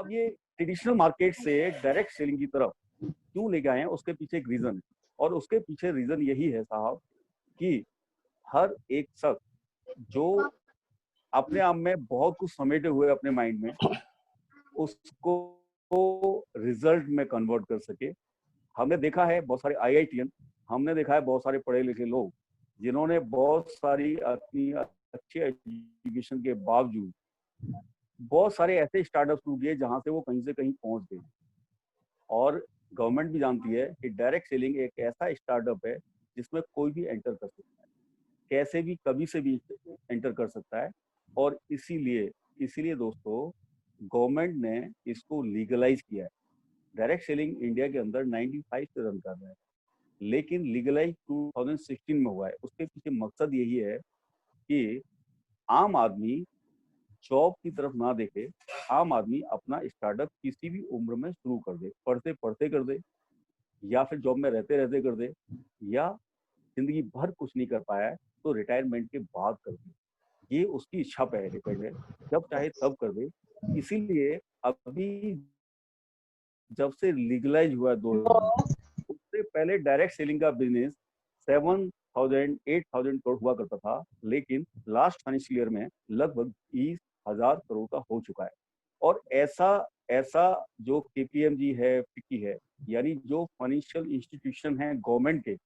अब ये traditional market से डायरेक्ट सेलिंग की तरफ क्यों लेके आए हैं, उसके पीछे एक रीजन है। और उसके पीछे रीजन यही है साहब कि हर एक शख्स जो अपने आप में बहुत कुछ समेटे हुए अपने माइंड में, उसको रिजल्ट में कन्वर्ट कर सके। हमने देखा है बहुत सारे आईआईटीएन, हमने देखा है बहुत सारे पढ़े लिखे लोग जिन्होंने बहुत सारी अपनी अच्छी एजुकेशन के बावजूद बहुत सारे ऐसे स्टार्टअप शुरू किए जहां से वो कहीं से कहीं पहुंच गए। और गवर्नमेंट भी जानती है कि डायरेक्ट सेलिंग एक ऐसा स्टार्टअप है जिसमें कोई भी एंटर कर सकता है, कैसे भी कभी से भी एंटर कर सकता है। और इसीलिए इसीलिए दोस्तों गवर्नमेंट ने इसको लीगलाइज किया है। डायरेक्ट सेलिंग इंडिया के अंदर 95 से रन कर रहा है, लेकिन लीगलाइज 2016 में हुआ है। उसके पीछे मकसद यही है कि आम आदमी जॉब की तरफ ना देखे, आम आदमी अपना स्टार्टअप किसी भी उम्र में शुरू कर दे, पढ़ते पढ़ते कर दे, या फिर जॉब में रहते रहते कर दे, या जिंदगी भर कुछ नहीं कर पाया है तो रिटायरमेंट के बाद कर दे। ये उसकी इच्छा पे डिपेंड है, जब चाहे तब कर दे। इसीलिए अभी जब से लीगलाइज हुआ 2000, उससे पहले डायरेक्ट सेलिंग का बिजनेस 7,000 8,000 करोड़ हुआ करता था, लेकिन लास्ट फाइनेंशियल ईयर में लगभग 20,000 करोड़ का हो चुका है। और ऐसा ऐसा जो केपीएमजी है, फिक्की है, यानी जो फाइनेंशियल इंस्टीट्यूशन है गवर्नमेंट के,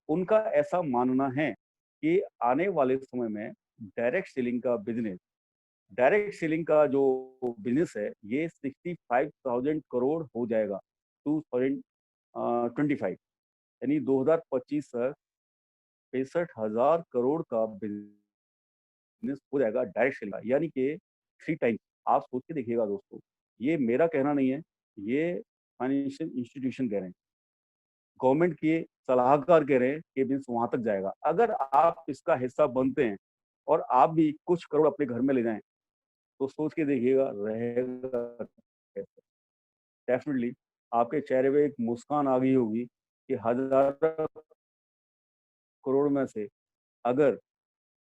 उनका ऐसा मानना है कि आने वाले समय में डायरेक्ट सेलिंग का जो बिजनेस है ये 65,000 करोड़ हो जाएगा 2025, यानी 2025 तक 65,000 करोड़ का बिजनेस हो जाएगा डायरेक्ट सेलिंग का, यानी कि 3 टाइम्स। आप सोच के देखिएगा दोस्तों, ये मेरा कहना नहीं है, ये फाइनेंशियल इंस्टीट्यूशन कह रहे हैं, गवर्नमेंट के सलाहकार कह रहे हैं कि बिजनेस वहां तक जाएगा। अगर आप इसका हिस्सा बनते हैं और आप भी कुछ करोड़ अपने घर में ले जाएं, तो सोच के देखिएगा रहेगा कैसे। डेफिनेटली आपके चेहरे पे एक मुस्कान आ गई होगी कि हजारों करोड़ में से अगर,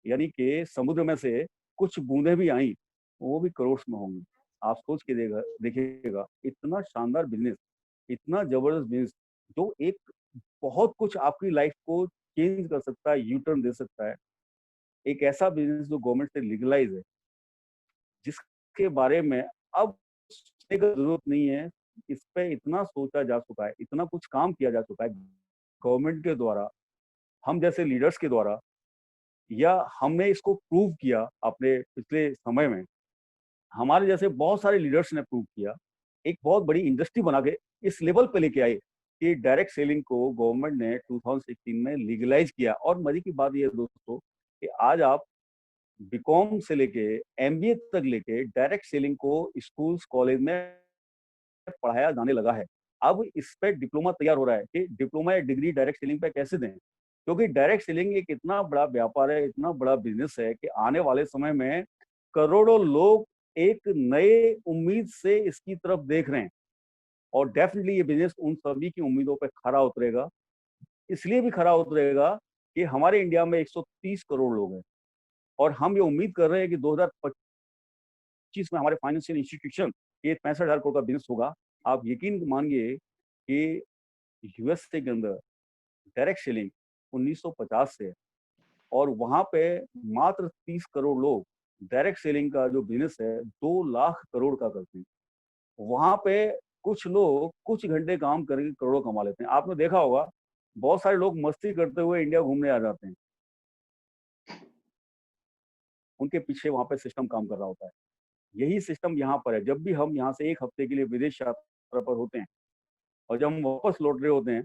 यानी कि समुद्र में से कुछ बूंदें भी आई, वो भी करोड़ में होंगी। आप सोच के देखिएगा इतना शानदार बिजनेस, इतना जबरदस्त बिजनेस, जो एक बहुत कुछ आपकी लाइफ को चेंज कर सकता है, यू टर्न दे सकता है। एक ऐसा बिजनेस जो गवर्नमेंट से लीगलाइज है, जिसके बारे में अब सोचने की जरूरत नहीं है। इस पे इतना सोचा जा चुका है, इतना कुछ काम किया जा चुका है गवर्नमेंट के द्वारा, हम जैसे लीडर्स के द्वारा, या हमने इसको प्रूव किया अपने पिछले समय में। हमारे जैसे बहुत सारे लीडर्स ने प्रूव किया, एक बहुत बड़ी इंडस्ट्री बना के इस लेवल पे लेके आए कि डायरेक्ट सेलिंग को गवर्नमेंट ने 2016 में लीगलाइज किया। और मजे की बात यह है दोस्तों कि आज आप बीकॉम से लेके एमबीए तक लेके डायरेक्ट सेलिंग को स्कूल्स कॉलेज में पढ़ाया जाने लगा है। अब इस पे डिप्लोमा तैयार हो रहा है कि डिप्लोमा या डिग्री डायरेक्ट सेलिंग पे कैसे दें, क्योंकि डायरेक्ट सेलिंग एक इतना बड़ा व्यापार है, इतना बड़ा बिजनेस है कि आने वाले समय में करोड़ों लोग एक नए उम्मीद से इसकी तरफ देख रहे हैं। और डेफिनेटली ये बिजनेस उन सभी की उम्मीदों पे खरा उतरेगा। इसलिए भी खरा उतरेगा कि हमारे इंडिया में 130 करोड़ लोग हैं, और हम ये उम्मीद कर रहे हैं कि 2025 में हमारे फाइनेंशियल इंस्टीट्यूशन ये 65,000 करोड़ का बिजनेस होगा। आप यकीन मानिए कि यूएसए के अंदर डायरेक्ट सेलिंग 1950 से है, और वहां पे मात्र 30 करोड़ लोग डायरेक्ट सेलिंग का जो बिजनेस है 2 लाख करोड़ का करते हैं। वहां पे कुछ लोग कुछ घंटे काम करके करोड़ों कमा लेते हैं। आपने देखा होगा बहुत सारे लोग मस्ती करते हुए इंडिया घूमने आ जाते हैं, उनके पीछे वहां पे सिस्टम काम कर रहा होता है। यही सिस्टम यहाँ पर है। जब भी हम यहाँ से 1 हफ्ते के लिए विदेश यात्रा पर होते हैं और जब हम वापस लौट रहे होते हैं,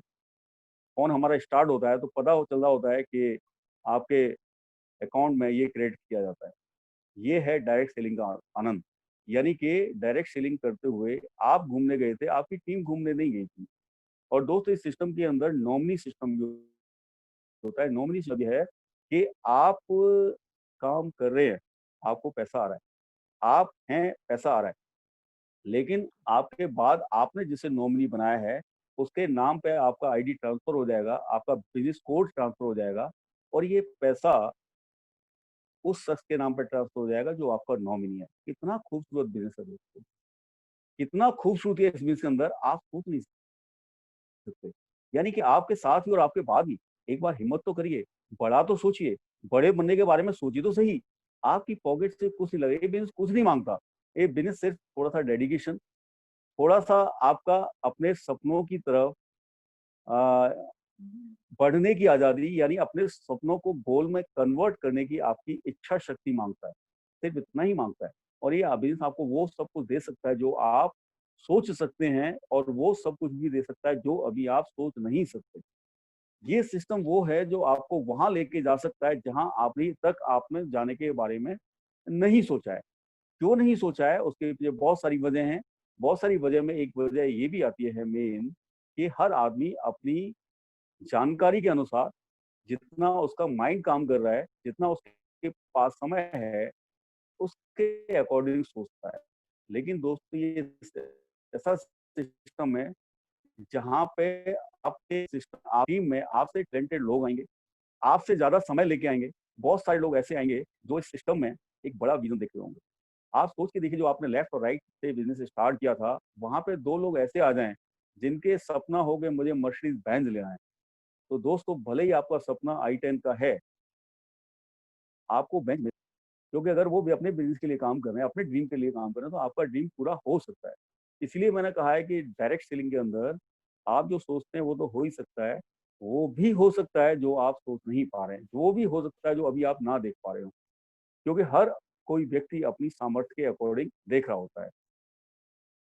फोन हमारा स्टार्ट होता है तो पता चल रहा होता है कि आपके अकाउंट में ये क्रेडिट किया जाता है। ये है डायरेक्ट सेलिंग का आनंद। यानी कि डायरेक्ट सेलिंग करते हुए आप घूमने गए थे, आपकी टीम घूमने नहीं गई थी। और दोस्तों इस सिस्टम के अंदर नॉमिनी सिस्टम जो होता है, नॉमिनी मतलब यह है कि आप काम कर रहे हैं, आपको पैसा आ रहा है, आप हैं, पैसा आ रहा है, लेकिन आपके बाद आपने जिसे नॉमिनी बनाया है उसके नाम पे आपका आईडी ट्रांसफर हो जाएगा, आपका बिजनेस कोड ट्रांसफर हो जाएगा, और ये पैसा उस शख्स के नाम पे ट्रांसफर हो जाएगा जो आपका नॉमिनी है। कितना खूबसूरत बिजनेस है दोस्तों। कितना खूबसूरती है इस बिज़नेस के अंदर, आप सोच नहीं सकते। यानी कि आपके साथ ही और आपके बाद भी, एक बार हिम्मत तो करिए, बड़ा तो सोचिए, बड़े बनने के बारे में सोचिए तो सही। आपकी पॉकेट से कुछ नहीं लगेगा, ये बिज़नेस कुछ नहीं माँगता। ये बिज़नेस सिर्फ थोड़ा-सा डेडिकेशन, थोड़ा-सा आपका अपने सपनों की तरफ अ, बढ़ने की आज़ादी, यानी अपने सपनों को गोल में कन्वर्ट करने की आपकी इच्छा शक्ति माँगता है। सिर्फ़ इतना ही माँगता है, और ये बिज़नेस आपको वो सब कुछ दे सकता है जो आप सोच सकते हैं, और वो सब कुछ भी दे सकता है जो अभी आप सोच नहीं सकते। ये सिस्टम वो है जो आपको वहाँ लेके जा सकता है जहाँ अभी तक आपने जाने के बारे में नहीं सोचा है। क्यों नहीं सोचा है, उसके पीछे बहुत सारी वजह हैं। बहुत सारी वजह में एक वजह ये भी आती है मेन, कि हर आदमी अपनी जानकारी के अनुसार, जितना उसका माइंड काम कर रहा है, जितना उसके पास समय है, उसके अकॉर्डिंग सोचता है। लेकिन दोस्तों, ये ऐसा सिस्टम है जहाँ पे आपके सिस्टम आप टीम में आपसे टैलेंटेड लोग आएँगे, आपसे ज़्यादा समय लेके आएँगे। बहुत सारे लोग ऐसे आएँगे जो इस सिस्टम में एक बड़ा विज़न देख रहे होंगे। आप सोच के देखिए, जो आपने लेफ्ट और राइट से बिज़नेस स्टार्ट किया था, वहाँ पे 2 लोग ऐसे आ जाएँ, जिनके सपना हो कि मुझे मर्सिडीज़ बेंज लेना है। तो दोस्तों, भले ही आपका सपना i10 का है, आपको बेंच मिल, क्योंकि अगर वो भी अपने बिज़नेस के लिए काम कर रहे हैं, अपने ड्रीम के लिए काम कर रहे हैं, तो आपका ड्रीम पूरा हो सकता है। इसलिए मैंने कहा है कि डायरेक्ट सेलिंग के अंदर आप जो सोचते हैं वो तो हो ही सकता है, वो भी हो सकता है जो आप सोच नहीं पा रहे हैं, वो भी हो सकता है जो अभी आप ना देख पा रहे हो। क्योंकि हर कोई व्यक्ति अपनी सामर्थ्य के अकॉर्डिंग देख रहा होता है।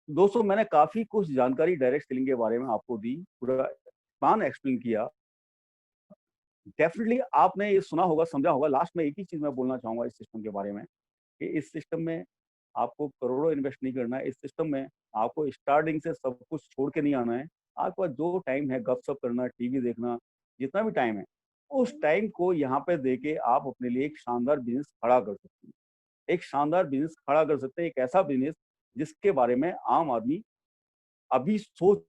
दोस्तों, मैंने काफ़ी कुछ जानकारी डायरेक्ट सेलिंग के बारे में आपको दी, पूरा प्लान एक्सप्लेन किया। डेफ़िनिटली आपने ये सुना होगा, समझा होगा। लास्ट में एक ही चीज़ मैं बोलना चाहूँगा इस सिस्टम के बारे में, कि इस सिस्टम में आपको करोड़ों इन्वेस्ट नहीं करना है। इस सिस्टम में आपको स्टार्टिंग से सब कुछ छोड़ के नहीं आना है। आपके पास जो टाइम है गप-सप करना, टीवी देखना, जितना भी टाइम है, उस टाइम को यहाँ पे देके आप अपने लिए एक शानदार बिज़नेस खड़ा कर सकते हैं। एक शानदार बिज़नेस खड़ा कर सकते हैं, एक ऐसा बिज़नेस जिसके बारे में आम आदमी अभी सोच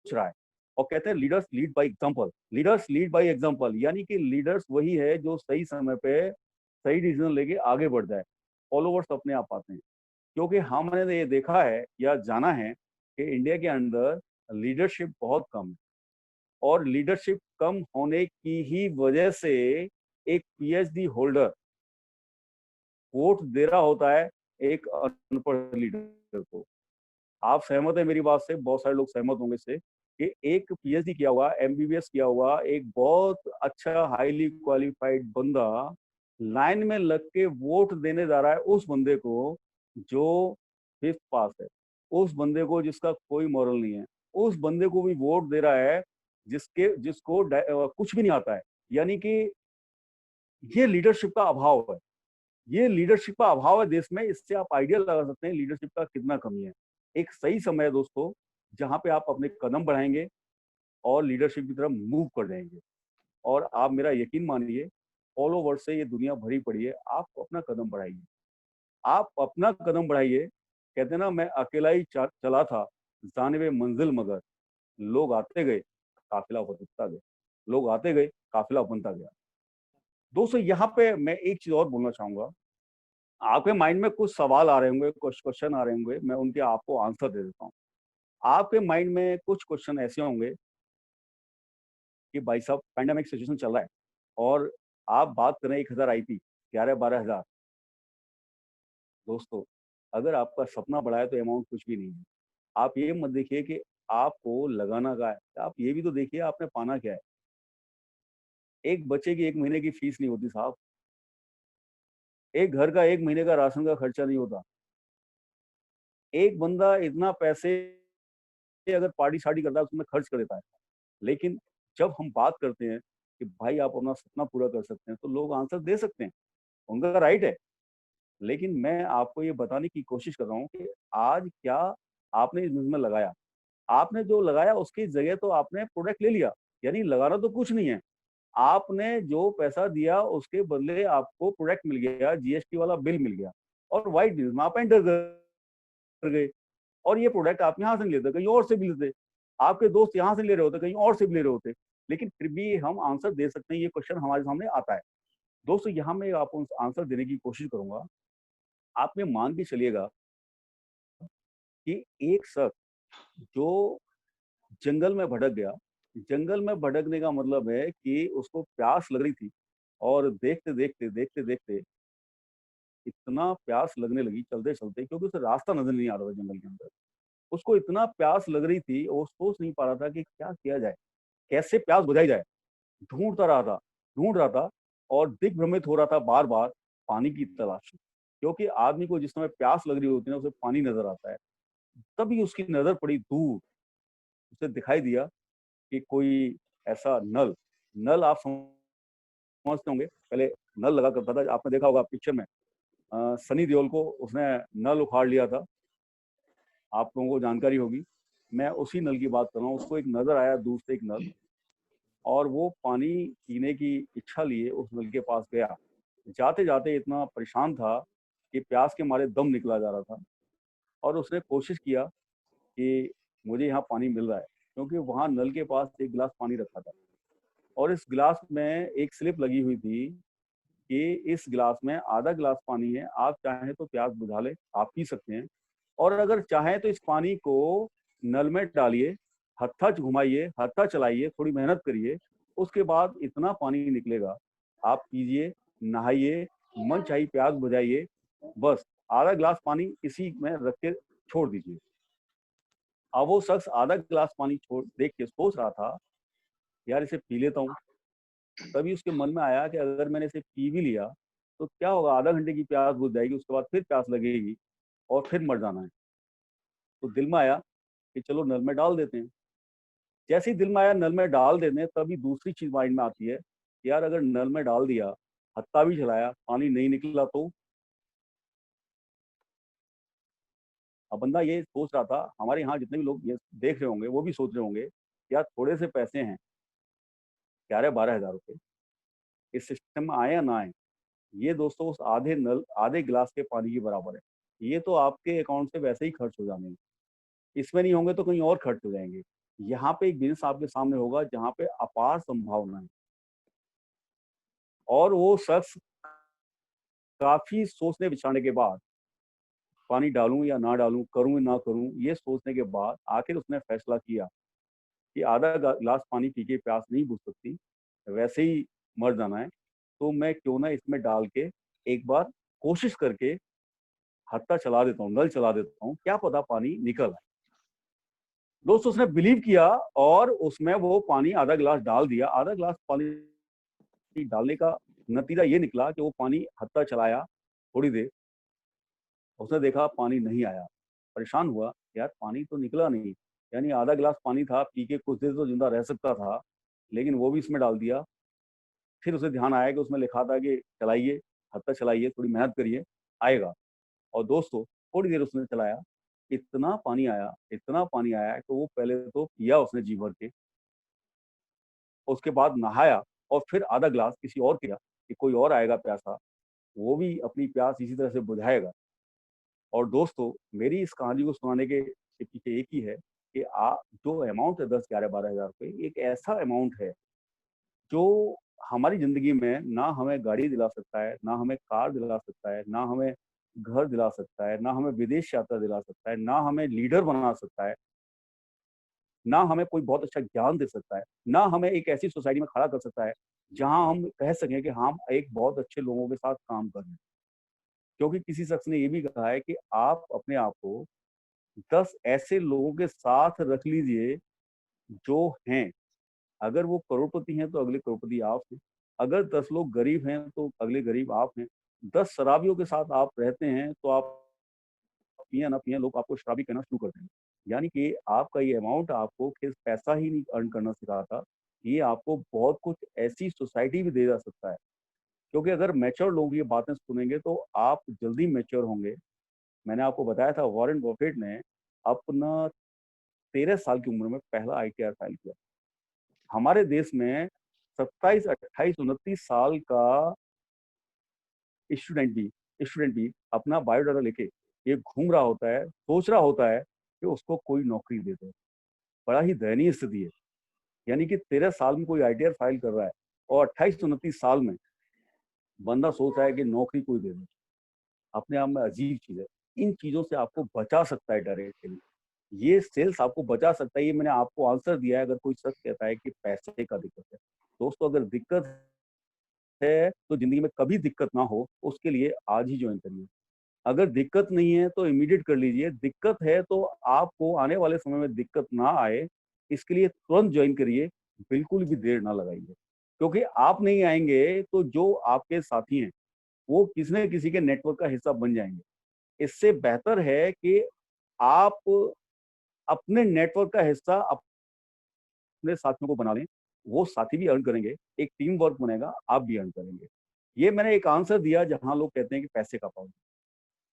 रहा है। और कहते हैं leaders lead by example, leaders lead by example, यानी कि लीडर्स वही है जो सही समय पे सही डिसीजन लेके आगे बढ़ जाए। फॉलोवर्स अपने आप आते हैं। क्योंकि हमने ये देखा है या जाना है कि इंडिया के अंदर लीडरशिप बहुत कम है, और लीडरशिप कम होने की ही वजह से एक पीएचडी होल्डर वोट दे रहा होता है एक अनपढ़ लीडर को। आप सहमत हैं मेरी बात से? बहुत सारे लोग सहमत होंगे इससे, कि एक पीएचडी किया हुआ, एमबीबीएस किया हुआ, एक बहुत अच्छा हाइली क्वालिफाइड बंदा लाइन में लग के वोट देने जा रहा है उस बंदे को जो 5th पास है, उस बंदे को जिसका कोई मॉरल नहीं है, उस बंदे को भी वोट दे रहा है जिसको कुछ भी नहीं आता है। यानी कि ये लीडरशिप का अभाव है। ये लीडरशिप का अभाव है देश में, इससे आप आइडिया लगा सकते हैं लीडरशिप का कितना कमी है। एक सही समय है दोस्तों, जहाँ पे आप अपने कदम बढ़ाएँगे और लीडरशिप की तरफ मूव कर जाएँगे। और आप मेरा यकीन मानिए, फॉलोवर्स से ये दुनिया भरी पड़ी है, आप अपना कदम बढ़ाइए। आप अपना कदम बढ़ाइए। कहते हैं ना, मैं अकेला ही चला था, जानिबे मंजिल मगर, लोग आते गए, काफ़िला बढ़ता गया। लोग आते गए, काफ़िला बनता गया। दोस्तों, यहाँ पे मैं एक चीज़ और बोलना चाहूँगा। आपके माइंड में कुछ सवाल आ रहे होंगे, कुछ क्वेश्चन आ रहे होंगे, मैं उनके आपको आंसर दे देता हूँ। आपके माइंड में कुछ क्वेश्चन ऐसे होंगे कि भाई साहब, पैंडेमिक सिचुएशन चल रहा है और आप बात कर रहे हैं 1000 आईपी, 11-12 हज़ार। दोस्तों, अगर आपका सपना बड़ा है तो अमाउंट कुछ भी नहीं है। आप ये मत देखिए कि आपको लगाना क्या है, आप ये भी तो देखिए आपने पाना क्या है। एक बच्चे की 1 महीने की फीस नहीं होती साहब, एक घर का 1 महीने का राशन का खर्चा नहीं होता। एक बंदा इतना पैसे अगर पार्टी-शार्टी करता है, उसमें खर्च कर देता है। लेकिन जब हम बात करते हैं कि भाई आप अपना सपना पूरा कर सकते हैं, तो लोग आंसर दे सकते हैं, उनका राइट है। लेकिन मैं आपको ये बताने की कोशिश कर रहा हूँ कि आज क्या आपने इस बिज़नेस में लगाया? आपने जो लगाया उसकी जगह तो आपने प्रोडक्ट ले लिया, यानी लगाना तो कुछ नहीं है। आपने जो पैसा दिया उसके बदले आपको प्रोडक्ट मिल गया, जीएसटी वाला बिल मिल गया, और व्हाइट बिल में आप एंटर कर गए। और ये प्रोडक्ट आप यहाँ से नहीं लेते, कहीं और से भी लेते। आपके दोस्त यहाँ से ले रहे होते, कहीं और से भी ले रहे होते। लेकिन फिर भी हम आंसर दे सकते हैं, ये क्वेश्चन हमारे सामने आता है। दोस्तों, यहाँ मैं आपको आंसर देने की कोशिश करूँगा। आप ये मान के चलिएगा कि एक शख्स जो जंगल में भटक गया, जंगल में भटकने का मतलब है कि उसको प्यास लग रही थी और देखते-देखते, देखते-देखते इतना प्यास लगने लगी चलते-चलते, क्योंकि उसे रास्ता नज़र नहीं आ रहा था जंगल के अंदर। उसको इतना प्यास लग रही थी और सोच नहीं पा रहा था कि क्या किया जाए? कैसे प्यास बुझाई जाए? ढूँढ रहा था और दिग्भ्रमित हो रहा था बार-बार पानी की तलाश में। क्योंकि आदमी को जिस समय प्यास लग रही होती है ना, उसे पानी नज़र आता है। तभी उसकी नज़र पड़ी दूर, उसे दिखाई दिया कि कोई ऐसा नल, नल आप समझते होंगे, पहले नल लगा करता था, आपने देखा होगा पिक्चर में सनी देओल को उसने नल उखाड़ लिया था, आप लोगों को जानकारी होगी। मैं उसी नल की बात कर रहा हूँ, उसको एक नज़र आया दूर से एक नल और वो पानी पीने की इच्छा लिए उस नल के पास गया। जाते-जाते इतना परेशान था कि प्यास के मारे दम निकला जा रहा था और उसने कोशिश किया कि मुझे यहाँ पानी मिल रहा है, क्योंकि वहाँ नल के पास एक गिलास पानी रखा था और इस गिलास में एक स्लिप लगी हुई थी कि इस गिलास में आधा गिलास पानी है, आप चाहें तो प्यास बुझा लें, आप पी सकते हैं और अगर चाहें तो इस पानी को नल में डालिए, हत्था घुमाइए, हत्था चलाइए, थोड़ी मेहनत करिए, उसके बाद इतना पानी निकलेगा, आप पीजिए, नहाइए, मन चाही प्यास बुझाइए, बस आधा गिलास पानी इसी में रख के छोड़ दीजिए। अब वो शख्स आधा गिलास पानी छोड़ देख के सोच रहा था, यार इसे पी लेता हूँ। तभी उसके मन में आया कि अगर मैंने इसे पी भी लिया, तो क्या होगा, आधा घंटे की प्यास बुझ जाएगी, उसके बाद फिर प्यास लगेगी और फिर मर जाना है। तो दिल में आया कि चलो नल में डाल देते हैं। जैसे ही दिल में आया नल में डाल देते हैं, तभी दूसरी चीज़ माइंड में आती है, कि यार अगर नल में डाल दिया, हत्था भी चलाया, पानी नहीं निकला तो? अब बंदा ये सोच रहा था, हमारे यहाँ जितने भी लोग ये देख रहे होंगे, वो भी सोच रहे होंगे, यार थोड़े से पैसे हैं, 11-12 हज़ार रुपए, इस सिस्टम में आए या ना आए, ये दोस्तों उस आधे गिलास के पानी के बराबर है। ये तो आपके अकाउंट से वैसे ही खर्च हो जाने हैं। इसमें नहीं होंगे तो कहीं और खर्च हो जाएँगे। यहाँ पे एक बिज़नेस आपके सामने होगा जहाँ पे अपार संभावना है और वो शख्स काफ़ी सोचने-विचारने के बाद पानी डालूँ या ना डालूँ, करूँ या ना करूँ, ये सोचने के बाद आखिर उसने फैसला किया कि आधा गिलास पानी पी के प्यास नहीं बुझ सकती, वैसे ही मर जाना है, तो मैं क्यों ना इसमें डाल के एक बार कोशिश करके हत्था चला देता हूँ, नल चला देता हूँ, क्या पता पानी निकल आए। दोस्तों उसने बिलीव किया और उसमें वो पानी आधा गिलास डाल दिया। आधा गिलास पानी डालने का नतीजा ये निकला कि वो पानी हत्था चलाया थोड़ी देर, उसने देखा पानी नहीं आया। परेशान हुआ, यार पानी तो निकला नहीं, यानी आधा गिलास पानी था, पी के कुछ देर तो ज़िंदा रह सकता था, लेकिन वो भी इसमें डाल दिया। फिर उसे ध्यान आया कि उसमें लिखा था कि चलाइए, हत्था चलाइए, थोड़ी मेहनत करिए, आएगा। और दोस्तों थोड़ी देर उसने चलाया, इतना पानी आया कि वो पहले तो पिया उसने जी भर के, उसके बाद नहाया और फिर आधा ग्लास किसी और को दिया कि कोई और आएगा प्यासा, वो भी अपनी प्यास इसी तरह से बुझाएगा। और दोस्तों मेरी इस कहानी को सुनाने के पीछे एक ही है कि जो अमाउंट है 10, 11, 12 हज़ार रुपए, एक ऐसा अमाउंट है जो हमारी ज़िंदगी में ना हमें गाड़ी दिला सकता है, ना हमें कार दिला सकता है, ना हमें घर दिला सकता है, ना हमें विदेश यात्रा दिला सकता है, ना हमें लीडर बना सकता है, ना हमें कोई बहुत अच्छा ज्ञान दे सकता है, ना हमें एक ऐसी सोसाइटी में खड़ा कर सकता है, जहाँ हम कह सकें कि हम एक बहुत अच्छे लोगों के साथ काम कर रहे हैं। क्योंकि किसी शख्स ने ये भी कहा है कि आप अपने आप को 10 ऐसे लोगों के साथ रख लीजिए जो हैं। अगर वो करोड़पति हैं तो अगले करोड़पति आप हैं। अगर 10 लोग गरीब हैं तो अगले गरीब आप हैं। 10 शराबियों के साथ आप रहते हैं तो आप पिएँ ना पिएँ, लोग आपको शराबी कहना शुरू कर देंगे। यानी कि आपका ये अमाउंट आपको सिर्फ़ पैसा ही नहीं अर्न करना सिखाता, ये आपको बहुत कुछ ऐसी सोसाइटी भी दे जा सकता है। क्योंकि अगर मैच्योर लोग ये बातें सुनेंगे तो आप जल्दी मैच्योर होंगे। मैंने आपको बताया था वॉरेन बफेट ने अपना 13 साल की उम्र में पहला आईटीआर फाइल किया। हमारे देश में 27, 28, 29 साल का स्टूडेंट भी स्टूडेंट भी अपना बायोडाटा लेके ये घूम रहा होता है, सोच रहा होता है कि उसको कोई नौकरी दे दे। बड़ा ही दयनीय स्थिति है। यानी कि 13 साल में कोई आईटीआर फाइल कर रहा है और 28-29 साल में बंदा सोच रहा है कि नौकरी कोई दे दे। अपने आप में अजीब चीज़ है। इन चीज़ों से आपको बचा सकता है डायरेक्टली। ये सेल्स आपको बचा सकता है, ये मैंने आपको आंसर दिया है अगर कोई शख्स कहता है कि पैसे का दिक्कत है। दोस्तों अगर दिक्कत है, तो ज़िंदगी में कभी दिक्कत ना हो, उसके लिए आज ही जॉइन करिए। अगर दिक्कत नहीं है तो इमीडिएट कर लीजिए, दिक्कत है तो आपको आने वाले समय में दिक्कत ना आए, इसके लिए तुरंत जॉइन करिए, बिल्कुल भी देर ना लगाइए। क्योंकि आप नहीं आएँगे तो जो आपके साथी हैं, वो किसी न किसी के नेटवर्क का हिस्सा बन जाएँगे। इससे बेहतर है कि आप अपने नेटवर्क का हिस्सा अपने साथियों को बना लें, वो साथी भी अर्न करेंगे, एक टीम वर्क बनेगा, आप भी अर्न करेंगे। ये मैंने एक आंसर दिया जहाँ लोग कहते हैं कि पैसे का पाउच।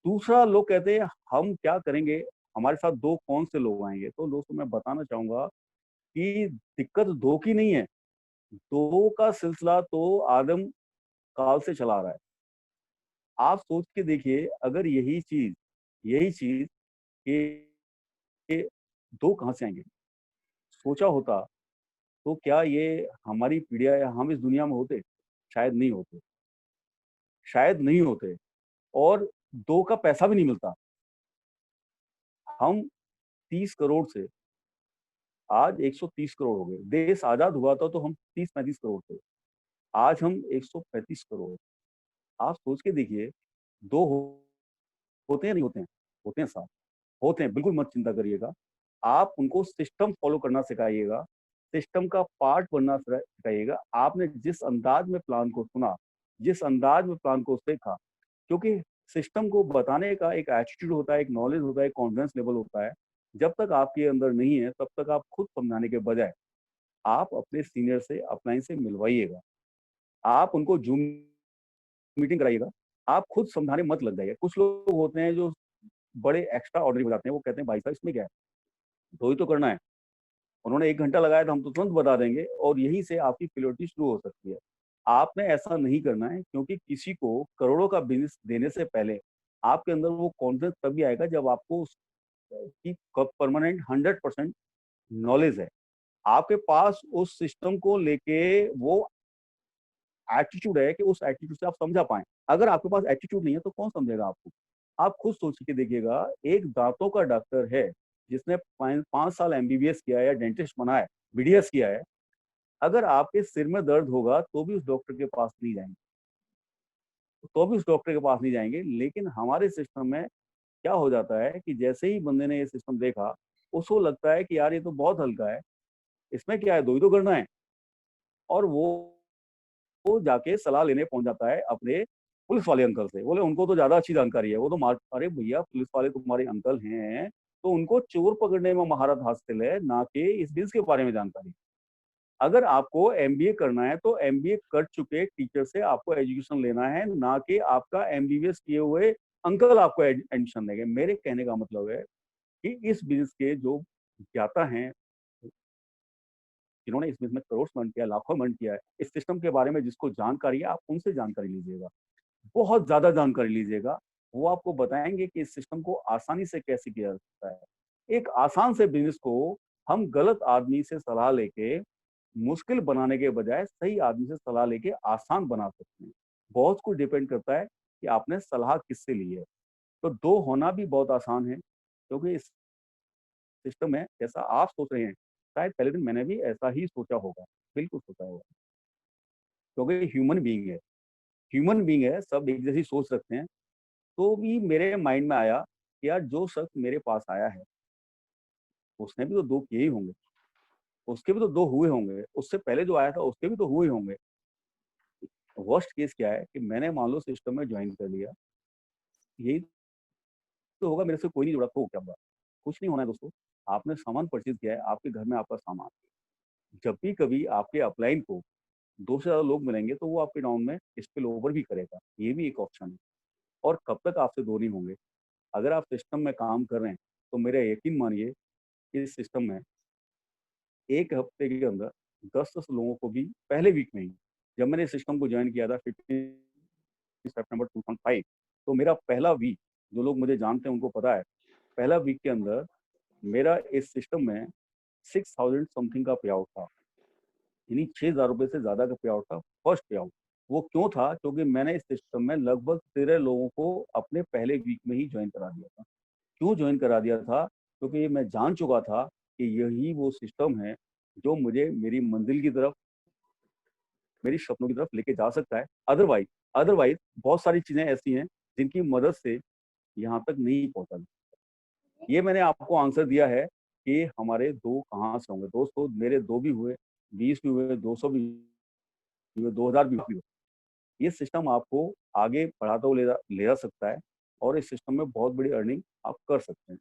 दूसरा लोग कहते हैं हम क्या करेंगे, हमारे साथ 2 कौन से लोग आएँगे? तो दोस्तों मैं बताना चाहूँगा कि दिक्कत 2 की नहीं है, 2 का सिलसिला तो आदम काल से चला आ रहा है। आप सोच के देखिए अगर यही चीज़ कि 2 कहाँ से आएँगे? सोचा होता तो क्या ये हमारी पीढ़ियाँ या हम इस दुनिया में होते? शायद नहीं होते, शायद नहीं होते और 2 का पैसा भी नहीं मिलता। हम 30 करोड़ से आज 130 करोड़ हो गए। देश आज़ाद हुआ था तो हम 30-35 करोड़ थे। आज हम 135 करोड़। आप सोच के देखिए 2 हो होते हैं नहीं होते हैं? होते हैं साहब, होते हैं, बिल्कुल मत चिंता करिएगा। आप उनको सिस्टम फ़ॉलो करना सिखाइएगा, सिस्टम का पार्ट बनना सिखाइएगा। आपने जिस अंदाज़ में प्लान को सुना, जिस अंदाज़ में प्लान को देखा, क्योंकि सिस्टम को बताने का एक एटीट्यूड होता है, एक नॉलेज होता है, एक कॉन्फिडेंस लेवल होता है। जब तक आपके अंदर नहीं है, तब तक आप खुद समझाने के बजाय, आप अपने सीनियर से, अपलाइन से मिलवाइएगा। आप उनको ज़ूम मीटिंग कराइएगा। आप खुद समझाने मत लग जाइए। कुछ लोग होते हैं जो बड़े एक्स्ट्रा ऑर्डिनरी हो जाते हैं, वो कहते हैं भाई साहब इसमें क्या है? 2 ही तो करना है। उन्होंने 1 घंटा लगाया तो हम तो तुरंत बता देंगे और यहीं से आपकी फेल्योरिटी शुरू हो सकती है। आपने ऐसा नहीं करना है क्योंकि किसी को करोड़ों का बिज़नेस देने से पहले आपके अंदर वो कॉन्फिडेंस तभी आएगा जब आपको उसकी क परमानेंट 100% नॉलेज है। आपके पास उस सिस्टम को लेके वो एटीट्यूड है कि उस एटीट्यूड से आप समझा पाएँ। अगर आपके पास एटीट्यूड नहीं है तो कौन समझेगा आपको? आप खुद सोच के देखिएगा, एक दाँतों का डॉक्टर है, जिसने 5 साल एमबीबीएस किया है या डेंटिस्ट बना है, बीडीएस किया है, अगर आपके सिर में दर्द होगा तो भी उस डॉक्टर के पास नहीं जाएँगे, लेकिन हमारे सिस्टम में क्या हो जाता है कि जैसे ही बंदे ने ये सिस्टम देखा, उसको लगता है कि यार ये तो बहुत हल्का है, इसमें क्या है 2 ही तो करना है और वो जाके सलाह लेने पहुँच जाता है अपने पुलिस वाले अंकल से। बोले उनको तो ज़्यादा अच्छी जानकारी है, वो तो मार अरे भैया पुलिस वाले तुम्हारे अंकल हैं, तो उनको चोर पकड़ने में महारत हासिल है, ना कि इस बिज़नेस के बारे में जानकारी। अगर आपको एमबीए करना है, तो एमबीए कर चुके टीचर से आपको एजुकेशन लेना है, ना कि आपका एमबीबीएस किए हुए अंकल आपको एडमिशन देंगे। मेरे कहने का मतलब है कि इस बिज़नेस के जो ज्ञाता हैं, जिन्होंने इस बिज़नेस में करोड़ अर्न किया, लाखों अर्न किया है, इस सिस्टम के बारे में जिसको जानकारी है, आप उनसे जानकारी लीजिएगा। बहुत ज़्यादा जानकारी लीजिएगा, वो आपको बताएँगे कि इस सिस्टम को आसानी से कैसे किया जा सकता है। एक आसान से बिज़नेस को हम गलत आदमी से सलाह लेके मुश्किल बनाने के बजाय सही आदमी से सलाह लेके आसान बना सकते हैं। बहुत कुछ डिपेंड करता है कि आपने सलाह किससे ली है। तो 2 होना भी बहुत आसान है, क्योंकि इस सिस्टम है जैसा आप सोच रहे हैं, शायद पहले दिन मैंने भी ऐसा ही सोचा होगा, बिल्कुल सोचा होगा, क्योंकि ह्यूमन बीइंग है, सब एक जैसी सोच रखते हैं। तो भी मेरे माइंड में आया कि यार जो शख्स मेरे पास आया है, उसने भी तो 2 किए ही होंगे, उसके भी तो 2 हुए होंगे, उससे पहले जो आया था उसके भी तो हुए ही होंगे। वर्स्ट केस क्या है कि मैंने मान लो सिस्टम में जॉइन कर लिया, यही तो होगा मेरे से कोई नहीं जुड़ा तो क्या हुआ? कुछ नहीं होना है दोस्तों, आपने सामान परचेज़ किया है, आपके घर में आपका सामान। जब भी कभी आपके अपलाइन को 2 से ज़्यादा लोग मिलेंगे तो वो आपके डाउन में स्पिल ओवर भी करेगा, ये भी एक ऑप्शन है। और कब तक आपसे 2 नहीं होंगे? अगर आप सिस्टम में काम कर रहे हैं, तो मेरा यकीन मानिए इस सिस्टम में 1 हफ्ते के अंदर 10-10 लोगों को भी पहले वीक में ही, जब मैंने इस सिस्टम को जॉइन किया था 15 सितंबर 2005, तो मेरा पहला वीक, जो लोग मुझे जानते हैं उनको पता है, पहला वीक के अंदर मेरा इस सिस्टम में 6000 समथिंग का पे आउट था। यानी ₹6000 से ज़्यादा का पे आउट था, फर्स्ट पे आउट। वो क्यों था? क्योंकि मैंने इस सिस्टम में लगभग 13 लोगों को अपने पहले वीक में ही जॉइन करा दिया था। क्यों जॉइन करा दिया था? क्योंकि मैं जान चुका था कि यही वो सिस्टम है जो मुझे मेरी मंजिल की तरफ, मेरी सपनों की तरफ लेके जा सकता है। अदरवाइज़ अदरवाइज़ बहुत सारी चीज़ें ऐसी हैं जिनकी मदद से यहाँ तक नहीं पहुँचा। ये मैंने आपको आंसर दिया है कि हमारे 2 कहाँ से होंगे। दोस्तों मेरे 2 भी हुए, 20 भी हुए, 200 भी हुए, 2000 भी हुए। ये सिस्टम आपको आगे बढ़ाता हुआ ले जा सकता है और इस सिस्टम में बहुत बड़ी अर्निंग आप कर सकते हैं।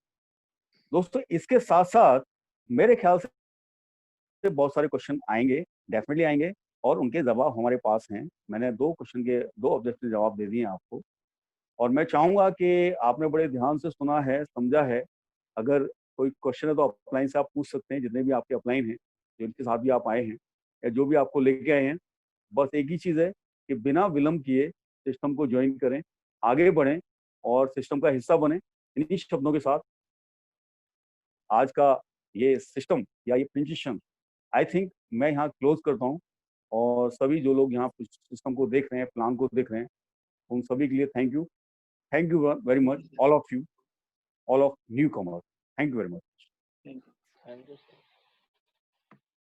दोस्तों इसके साथ-साथ मेरे ख्याल से बहुत सारे क्वेश्चन आएँगे, डेफ़िनिटली आएँगे और उनके जवाब हमारे पास हैं। मैंने 2 क्वेश्चन के 2 ऑब्जेक्टिव जवाब दे दिए हैं आपको और मैं चाहूँगा कि आपने बड़े ध्यान से सुना है, समझा है। अगर कोई क्वेश्चन है तो अपलाइन से आप पूछ सकते हैं, जितने भी आपके अपलाइन हैं, जिनके साथ भी आप आए हैं या जो भी आपको लेके आए हैं। बस एक ही चीज़ है कि बिना विलंब किए सिस्टम को जॉइन करें, आगे बढ़ें और सिस्टम का हिस्सा बनें। इन्हीं शब्दों के साथ आज का ये सिस्टम या ये प्रेजेंटेशन आई थिंक मैं यहाँ क्लोज़ करता हूँ और सभी जो लोग यहाँ सिस्टम को देख रहे हैं, प्लान को देख रहे हैं, उन सभी के लिए thank you. Thank you very much all of you, all of newcomers. Thank you very much. Thank you. Thank you sir.